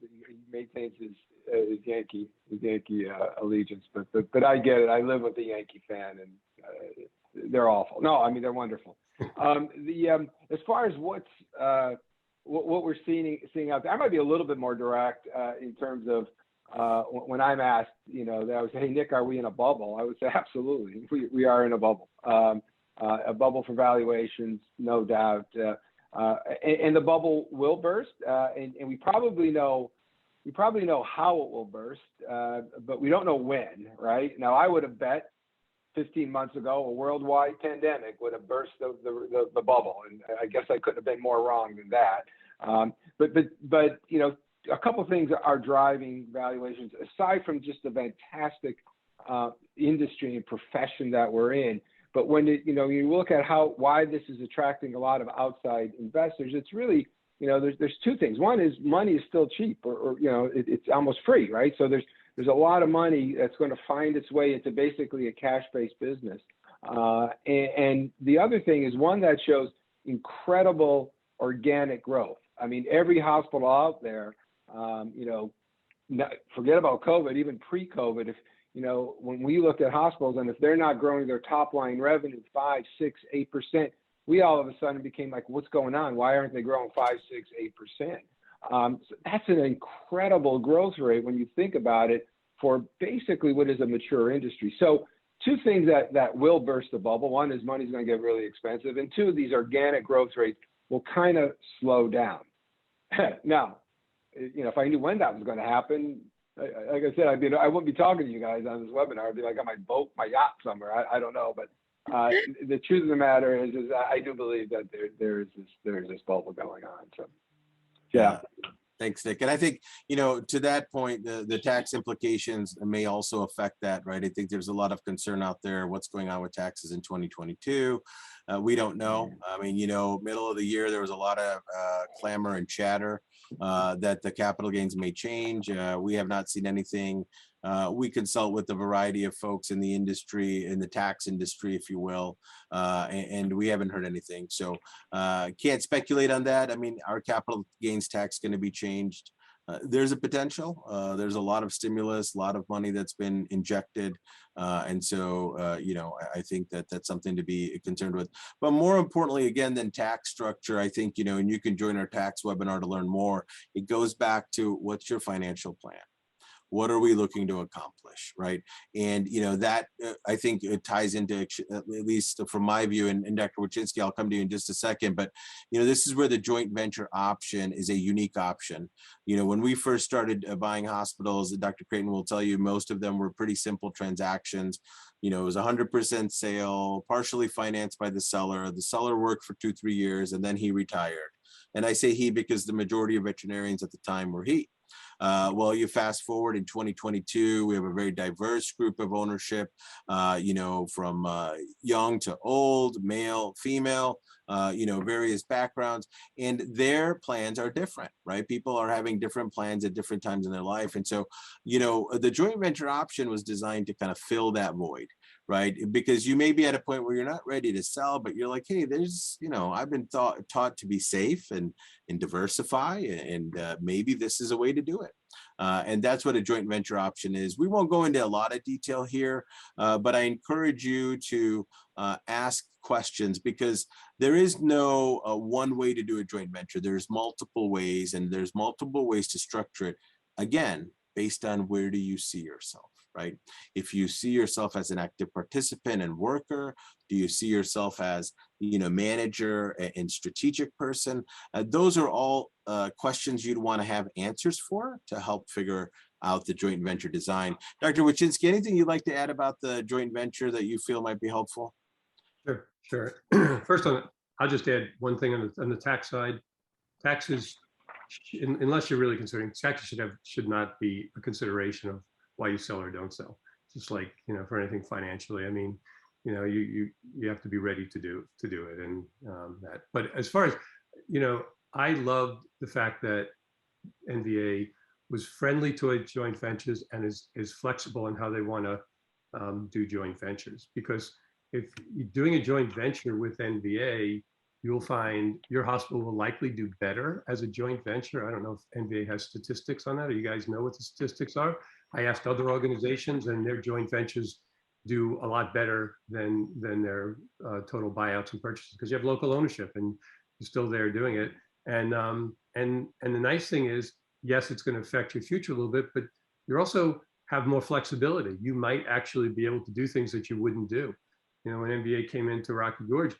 maintains his Yankee allegiance, but I get it. I live with a Yankee fan, and they're awful. No, I mean they're wonderful. As far as what we're seeing out there, I might be a little bit more direct in terms of when I'm asked, that I would say, hey Nick, are we in a bubble? I would say absolutely, we are in a bubble. A bubble for valuations, no doubt, and the bubble will burst, and we probably know how it will burst, but we don't know when. Right now, I would have bet 15 months ago a worldwide pandemic would have burst the bubble, and I guess I couldn't have been more wrong than that. But a couple of things are driving valuations aside from just the fantastic industry and profession that we're in. But when you look at why this is attracting a lot of outside investors, it's really, there's two things. One is money is still cheap, or it's almost free, right? So there's a lot of money that's going to find its way into basically a cash-based business. And the other thing is one that shows incredible organic growth. I mean, every hospital out there, forget about COVID, even pre-COVID, when we look at hospitals and if they're not growing their top line revenue 5, 6, 8%, we all of a sudden became like, what's going on? Why aren't they growing 5, 6, 8%? So that's an incredible growth rate when you think about it for basically what is a mature industry. So two things that will burst the bubble. One is money's going to get really expensive. And two, these organic growth rates will kind of slow down. Now, if I knew when that was going to happen, like I said, I wouldn't be talking to you guys on this webinar. I'd be like on my boat, my yacht somewhere. I don't know, but the truth of the matter is I do believe that there's this bubble going on. So, yeah. Thanks, Nick. And I think, to that point, the tax implications may also affect that, right? I think there's a lot of concern out there. What's going on with taxes in 2022? We don't know. I mean, middle of the year, there was a lot of clamor and chatter that the capital gains may change. We have not seen anything we consult with a variety of folks in the industry, in the tax industry, if you will, and we haven't heard anything. So can't speculate on that. I mean, our capital gains tax going to be changed. There's a potential. There's a lot of stimulus, a lot of money that's been injected. And so, you know, I think that that's something to be concerned with. But more importantly, again, than tax structure, I think, you know, and you can join our tax webinar to learn more. It goes back to what's your financial plan? What are we looking to accomplish, right? And, you know, that I think it ties into, at least from my view, and Dr. Wojcinski, I'll come to you in just a second, but, you know, this is where the joint venture option is a unique option. You know, when we first started buying hospitals, Dr. Creighton will tell you, most of them were pretty simple transactions. You know, it was 100% sale, partially financed by the seller. The seller worked for 2-3 years, and then he retired. And I say he because the majority of veterinarians at the time were he. Well, you fast forward in 2022, we have a very diverse group of ownership, you know, from young to old, male, female, you know, various backgrounds, and their plans are different, right? People are having different plans at different times in their life. And so, you know, the joint venture option was designed to kind of fill that void, right? Because you may be at a point where you're not ready to sell, but you're like, hey, there's, you know, I've been taught to be safe and diversify, and maybe this is a way to do it. And that's what a joint venture option is. We won't go into a lot of detail here, but I encourage you to ask questions, because there is no one way to do a joint venture. There's multiple ways, and there's multiple ways to structure it. Again, based on where do you see yourself, right? If you see yourself as an active participant and worker, do you see yourself as, you know, manager and strategic person? Those are all questions you'd want to have answers for to help figure out the joint venture design. Dr. Wojcinski, anything you'd like to add about the joint venture that you feel might be helpful? Sure. First on, I'll just add one thing on the tax side. Taxes, unless you're really considering, taxes should not be a consideration of why you sell or don't sell. Just like, you know, for anything financially, I mean, you know, you have to be ready to do it, and that. But as far as, you know, I loved the fact that NVA was friendly to joint ventures and is flexible in how they want to do joint ventures. Because if you're doing a joint venture with NVA, you'll find your hospital will likely do better as a joint venture. I don't know if NVA has statistics on that, or you guys know what the statistics are. I asked other organizations, and their joint ventures do a lot better than their total buyouts and purchases, because you have local ownership and you're still there doing it. And the nice thing is, yes, it's going to affect your future a little bit, but you also have more flexibility. You might actually be able to do things that you wouldn't do. You know, when NVA came into Rocky Gorge,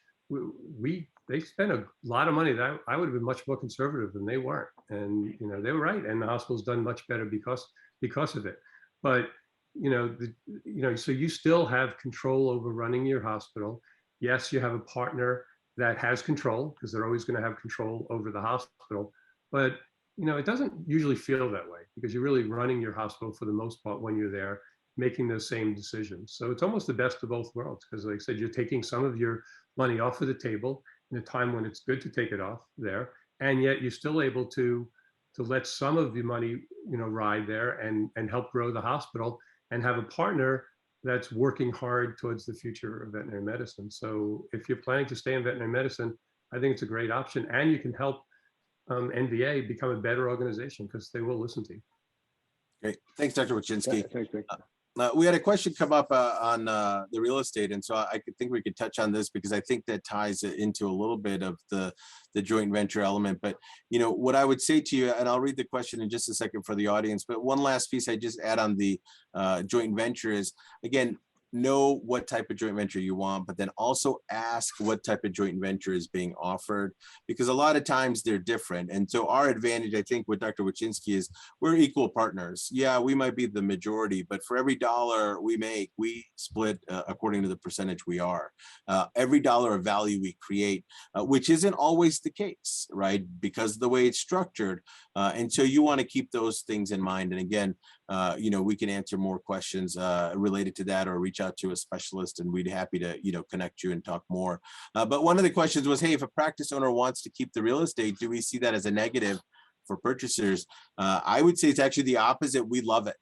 they spent a lot of money that I would have been much more conservative than they weren't. And, you know, they were right. And the hospital's done much better because of it. But, you know, so you still have control over running your hospital. Yes, you have a partner that has control, because they're always going to have control over the hospital. But, you know, it doesn't usually feel that way, because you're really running your hospital for the most part when you're there, making those same decisions. So it's almost the best of both worlds, because like I said, you're taking some of your money off of the table in a time when it's good to take it off there, and yet you're still able to let some of the money, you know, ride there and help grow the hospital, and have a partner that's working hard towards the future of veterinary medicine. So if you're planning to stay in veterinary medicine, I think it's a great option, and you can help NVA become a better organization, because they will listen to you. Great, thanks, Dr. Wojcinski. Yeah, thanks. We had a question come up on the real estate, and so I think we could touch on this, because I think that ties into a little bit of the joint venture element. But, you know, what I would say to you, and I'll read the question in just a second for the audience, but one last piece I just add on the joint venture is, again, know what type of joint venture you want, but then also ask what type of joint venture is being offered, because a lot of times they're different. And so our advantage, I think, with Dr. Wojcinski is we're equal partners. Yeah, we might be the majority, but for every dollar we make, we split according to the percentage we are. Every dollar of value we create, which isn't always the case, right? Because of the way it's structured. And so you want to keep those things in mind. And again, you know, we can answer more questions related to that, or reach out to a specialist, and we'd be happy to, you know, connect you and talk more. But one of the questions was, hey, if a practice owner wants to keep the real estate, do we see that as a negative for purchasers? I would say it's actually the opposite. We love it.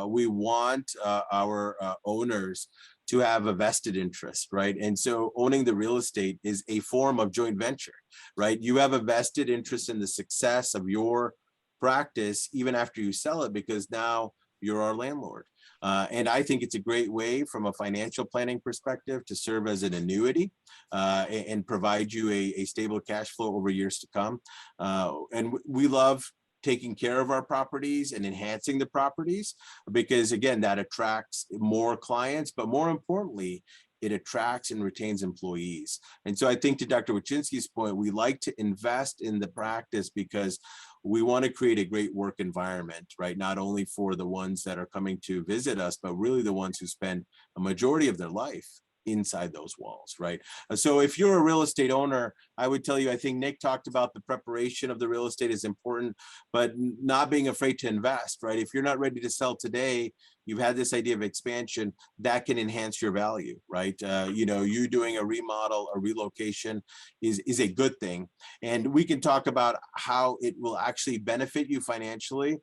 We want our owners to have a vested interest, right? And so owning the real estate is a form of joint venture, right? You have a vested interest in the success of your practice even after you sell it, because now you're our landlord. And I think it's a great way from a financial planning perspective to serve as an annuity and provide you a stable cash flow over years to come. And we love taking care of our properties and enhancing the properties, because again, that attracts more clients, but more importantly, it attracts and retains employees. And so I think, to Dr. Wachinski's point, we like to invest in the practice because we want to create a great work environment, right? Not only for the ones that are coming to visit us, but really the ones who spend a majority of their life inside those walls, right? So if you're a real estate owner, I would tell you, I think Nick talked about the preparation of the real estate is important, but not being afraid to invest, right? If you're not ready to sell today, you've had this idea of expansion that can enhance your value, right? You know, you doing a remodel, a relocation is a good thing. And we can talk about how it will actually benefit you financially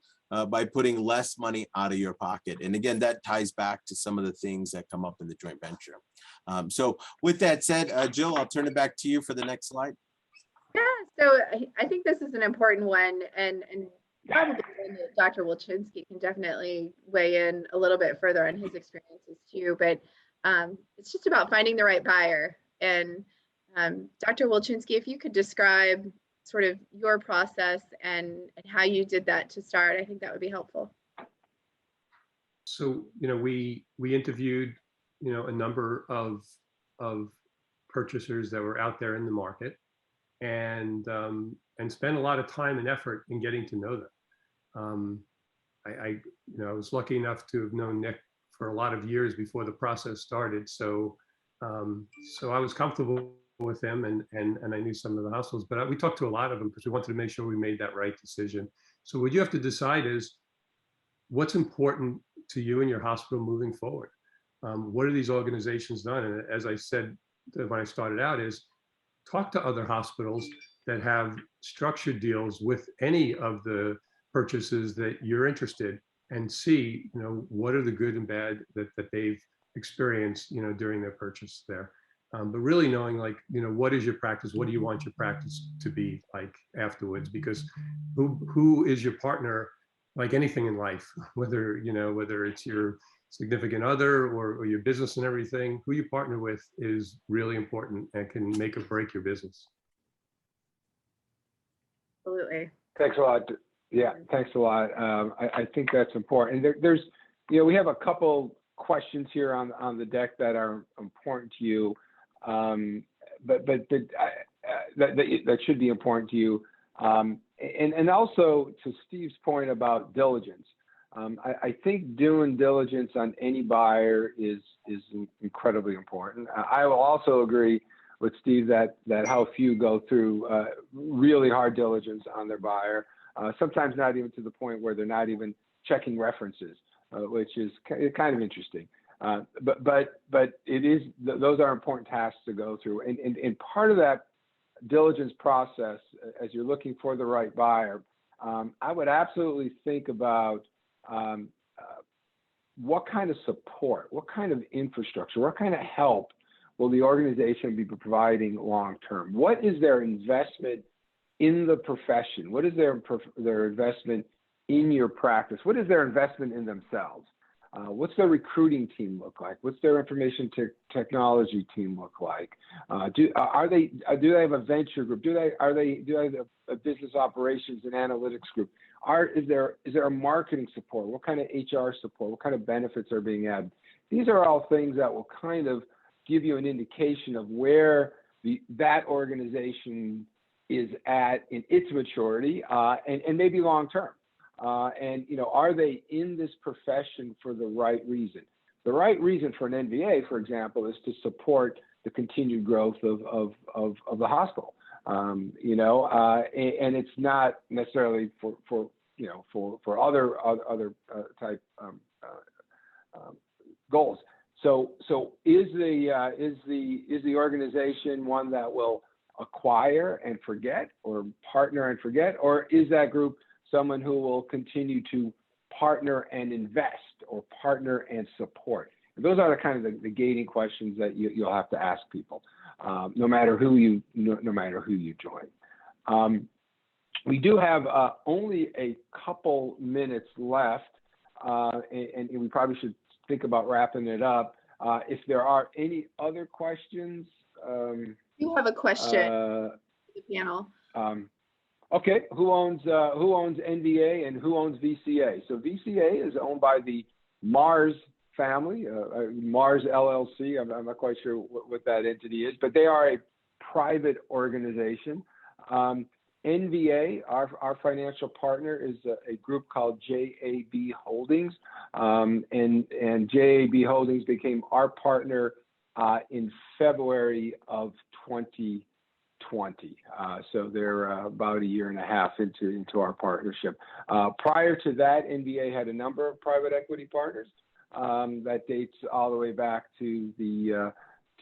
by putting less money out of your pocket. And again, that ties back to some of the things that come up in the joint venture. So with that said, Jill, I'll turn it back to you for the next slide. Yeah, so I think this is an important one, and probably one that Dr. Wilczynski can definitely weigh in a little bit further on his experiences too. But it's just about finding the right buyer. And Dr. Wilczynski, if you could describe sort of your process and how you did that to start, I think that would be helpful. So, you know, we interviewed, you know, a number of purchasers that were out there in the market, and spent a lot of time and effort in getting to know them. I was lucky enough to have known Nick for a lot of years before the process started. So I was comfortable with him, and I knew some of the hospitals, but we talked to a lot of them because we wanted to make sure we made that right decision. So what you have to decide is what's important to you and your hospital moving forward. What are these organizations done? And as I said when I started out, is talk to other hospitals that have structured deals with any of the purchases that you're interested, and see, you know, what are the good and bad that they've experienced, you know, during their purchase there. But really knowing, like, you know, what is your practice? What do you want your practice to be like afterwards? Because who is your partner, like anything in life, whether it's your significant other or your business and everything, who you partner with is really important and can make or break your business. Absolutely. Thanks a lot. Yeah, thanks a lot. I think that's important. And there's, you know, we have a couple questions here on the deck that are important to you, but that should be important to you. And also to Steve's point about diligence. I think doing diligence on any buyer is incredibly important. I will also agree with Steve that how few go through really hard diligence on their buyer. Sometimes not even to the point where they're not even checking references, which is kind of interesting. But it is, those are important tasks to go through. And part of that diligence process, as you're looking for the right buyer, I would absolutely think about what kind of support, what kind of infrastructure, what kind of help will the organization be providing long term? What is their investment in the profession? What is their investment in your practice? What is their investment in themselves? What's their recruiting team look like? What's their information technology team look like? Do they have a venture group? Do they have a business operations and analytics group? Is there a marketing support? What kind of HR support? What kind of benefits are being added? These are all things that will kind of give you an indication of where that organization is at in its maturity and maybe long term. And, you know, are they in this profession for the right reason? The right reason for an NVA, for example, is to support the continued growth of the hospital. You know, and it's not necessarily for other type goals. So is the organization one that will acquire and forget, or partner and forget, or is that group someone who will continue to partner and invest, or partner and support? And those are the kind of the gating questions that you'll have to ask people, no matter who you join. We do have only a couple minutes left, and we probably should think about wrapping it up. If there are any other questions. You have a question for the panel. Okay, who owns NVA and who owns VCA? So VCA is owned by the Mars family, Mars LLC. I'm not quite sure what that entity is, but they are a private organization. NVA, our financial partner, is a group called JAB Holdings, and JAB Holdings became our partner in February of 2020. So they're about a year and a half into our partnership. Prior to that, NVA had a number of private equity partners that dates all the way back to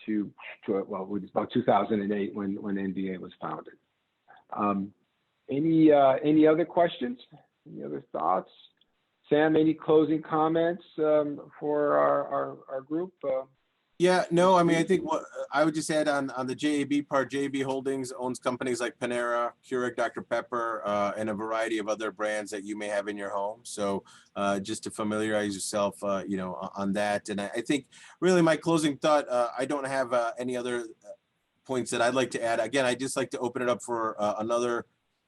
about 2008 when NVA was founded. Any other questions? Any other thoughts? Sam, any closing comments for our group? Yeah, no, I mean, I think what I would just add on the JAB part, JAB Holdings owns companies like Panera, Keurig, Dr. Pepper, and a variety of other brands that you may have in your home. So just to familiarize yourself, on that. And I think really my closing thought, I don't have any other points that I'd like to add. Again, I'd just like to open it up for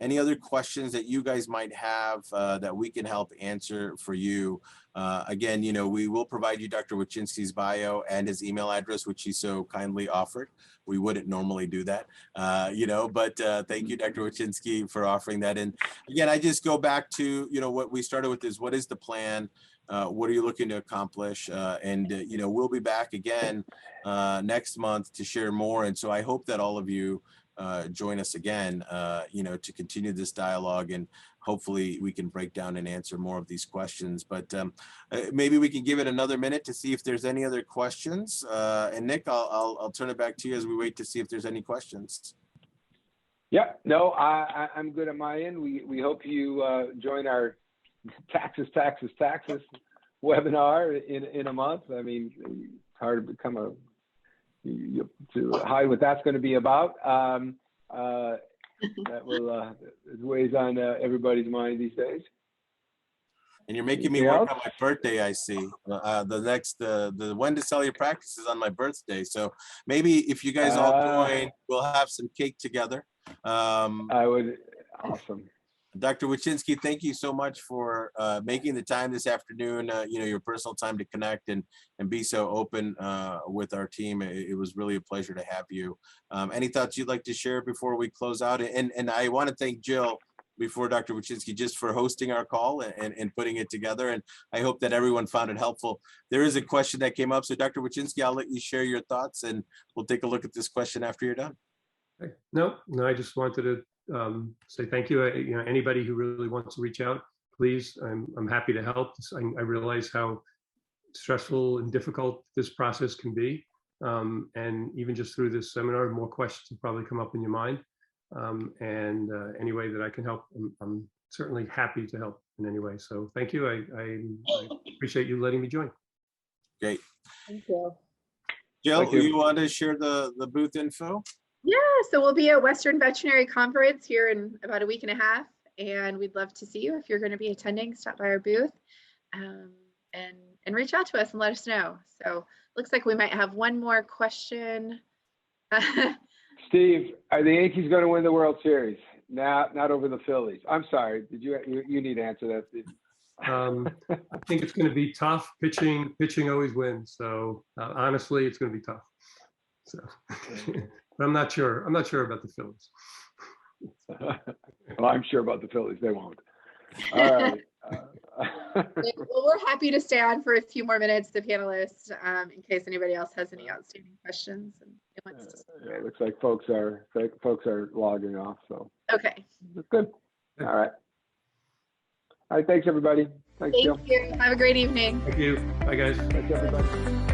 any other questions that you guys might have that we can help answer for you. Again, we will provide you Dr. Wachinski's bio and his email address, which he so kindly offered. We wouldn't normally do that, but thank you, Dr. Wachinski, for offering that. And again, I just go back to, what we started with is, what is the plan? What are you looking to accomplish? And we'll be back again next month to share more. And so I hope that all of you join us again, to continue this dialogue, and hopefully we can break down and answer more of these questions. But maybe we can give it another minute to see if there's any other questions. And Nick, I'll turn it back to you as we wait to see if there's any questions. Yeah, no, I'm good at my end. We hope you join our taxes webinar in a month. I mean, it's hard to become to hide what that's going to be about. That will weighs on everybody's mind these days. And you're making me work on my birthday, I see. The when to sell your practice is on my birthday. So maybe if you guys all join, we'll have some cake together. I would, awesome. Dr. Wachinski, thank you so much for making the time this afternoon, your personal time to connect and be so open with our team. It was really a pleasure to have you. Any thoughts you'd like to share before we close out? And I want to thank Jill before Dr. Wachinski just for hosting our call and putting it together. And I hope that everyone found it helpful. There is a question that came up. So Dr. Wachinski, I'll let you share your thoughts and we'll take a look at this question after you're done. No, I just wanted to say thank you. Anybody who really wants to reach out, please, I'm happy to help. I realize how stressful and difficult this process can be. And even just through this seminar, more questions will probably come up in your mind. And any way that I can help, I'm certainly happy to help in any way. So thank you. I appreciate you letting me join. Great. Thank you. Jill, you want to share the booth info? Yeah, so we'll be at Western Veterinary Conference here in about a week and a half, and we'd love to see you. If you're going to be attending, stop by our booth and reach out to us and let us know. So looks like we might have one more question. Steve, are the Yankees going to win the World Series? Not over the Phillies. I'm sorry. Did you need to answer that, Steve? I think it's going to be tough. Pitching always wins. So honestly, it's going to be tough. So. But I'm not sure. I'm not sure about the Phillies. Well, I'm sure about the Phillies. They won't. All right. Well, we're happy to stay on for a few more minutes, the panelists, in case anybody else has any outstanding questions. And yeah, it looks like folks are logging off. So okay, good. All right. All right. Thanks, everybody. Thanks, Jill. Thank you. Have a great evening. Thank you. Bye, guys. Thanks, everybody.